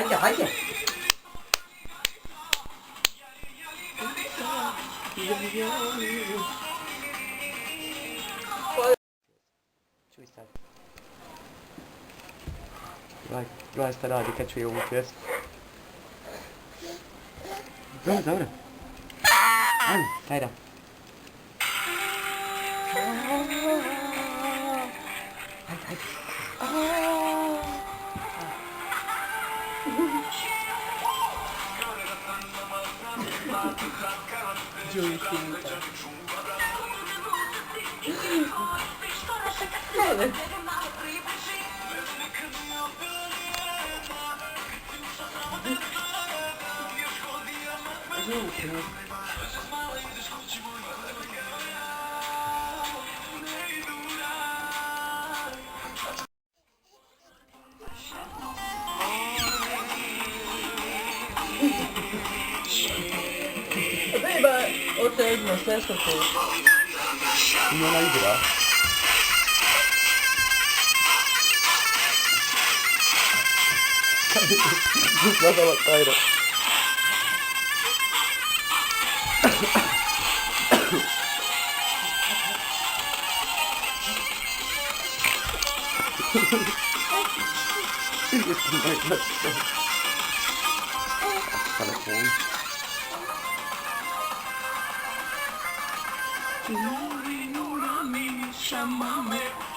Haydi haydi. Vai sperare che c'è un questo. Dobra. Haydi. Joey finita. Oltre il nostro stesso non hai idea. Guarda la Tyro. Chamame